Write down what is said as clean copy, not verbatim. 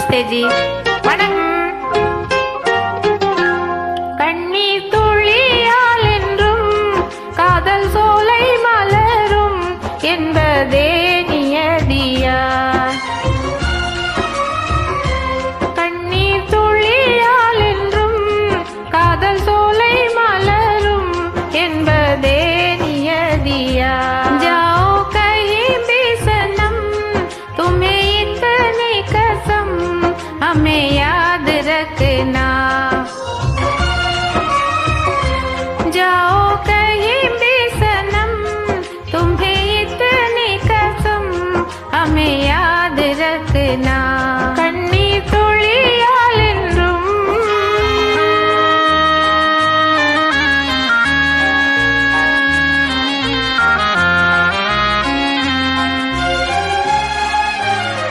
நமஸ்தே G. வணக்கம். கண்ணீர் துளியால் என்றும் காதல் சோலை மலரும் என்பதே நியதியா. கண்ணீர் துளியால் என்றும் காதல் சோலை மலரும் என்பதே நியதியா. जाओ कहीं भी सनम तुम्हें इतनी कसम हमें